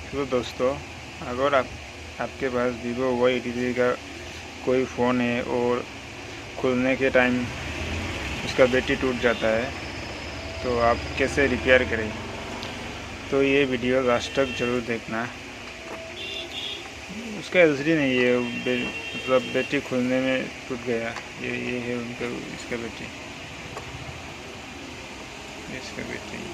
तो दोस्तों, अगर आपके पास वीवो Y83 का कोई फ़ोन है और खुलने के टाइम उसका बैटरी टूट जाता है तो आप कैसे रिपेयर करें, तो ये वीडियो लास्ट तक ज़रूर देखना। उसका एलसीडी नहीं है, मतलब बैटरी खुलने में टूट गया। ये है उनका, इसका बैटरी, इसका बैटरी।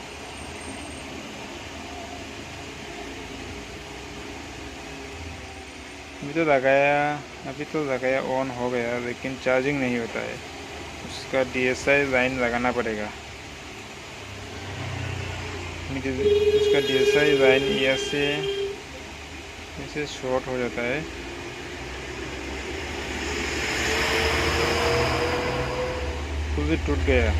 अभी तो लगाया ऑन हो गया, लेकिन चार्जिंग नहीं होता है। उसका DSI लाइन लगाना पड़ेगा। उसका DSI लाइन ऐसे शॉर्ट हो जाता है। खुद टूट गया,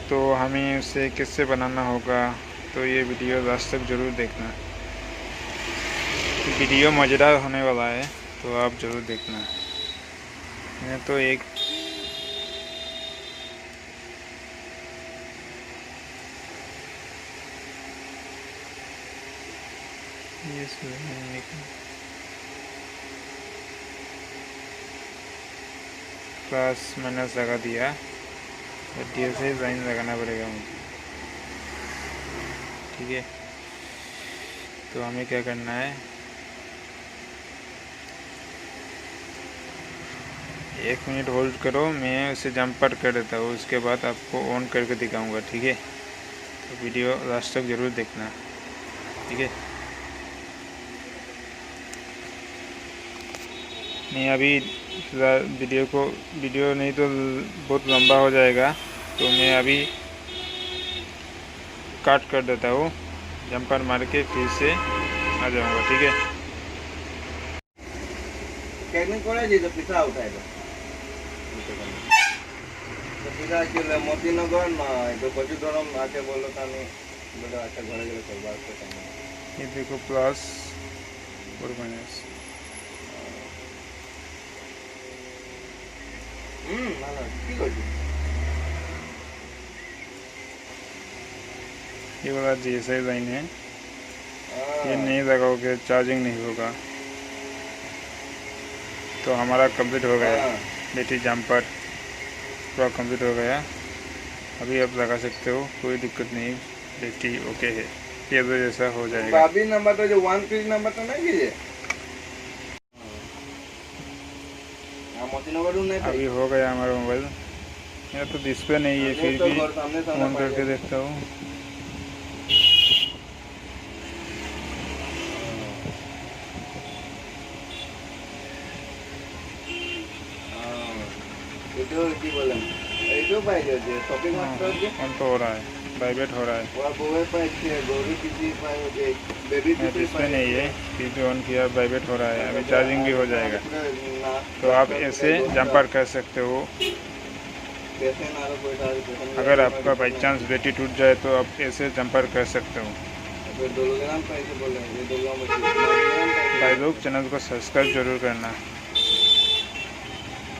तो हमें उसे कैसे बनाना होगा, तो ये वीडियो लास्ट तक ज़रूर देखना। वीडियो मज़ेदार होने वाला है, तो आप ज़रूर देखना। मैं तो एक प्लस माइनस लगा दिया। DSI लाइन लगाना पड़ेगा मुझे, ठीक है। तो हमें क्या करना है, 1 मिनट होल्ड करो, मैं उसे जंपर कर देता हूँ, उसके बाद आपको ऑन करके दिखाऊंगा, ठीक है। तो वीडियो लास्ट तक ज़रूर देखना, ठीक है। मैं अभी वीडियो नहीं तो बहुत लंबा हो जाएगा, तो मैं अभी काट कर देता हूँ, जंपर मार के फिर से आ जाऊँगा, ठीक है। पिसा उठाएगा पिसा के मोतीनगर ना तो कचुदरम आके बोलो तानी बड़ा अच्छा घरे गले करवा के। ये देखो प्लस और माइनस। माना ठीक है। ये वाला DSI लाइन है, ये नहीं लगाओगे चार्जिंग नहीं होगा। तो हमारा कंप्लीट हो गया, बैटरी जंपर पूरा कंप्लीट हो गया। अभी आप लगा सकते हो, कोई दिक्कत नहीं, बैटरी ओके है, ये तो जैसा हो जाएगा। बाबी नंबर तो जो 1 पेज नंबर तो नहीं कीजिए। अभी हो गया हमारा मोबाइल। मेरा तो डिस्प्ले नहीं है, फिर भी ऑन करके देखता हूँ। ऑन तो हो रहा है, वाइब्रेट हो रहा है। डिस्प्ले नहीं है, फिर भी ऑन किया, वाइब्रेट हो रहा है। अभी चार्जिंग भी हो जाएगा। तो आप ऐसे जंपर कर सकते हो। अगर आपका बाई चांस बैटरी टूट जाए तो आप ऐसे जंपर कर सकते हो। भाई लोग, चैनल को सब्सक्राइब जरूर करना।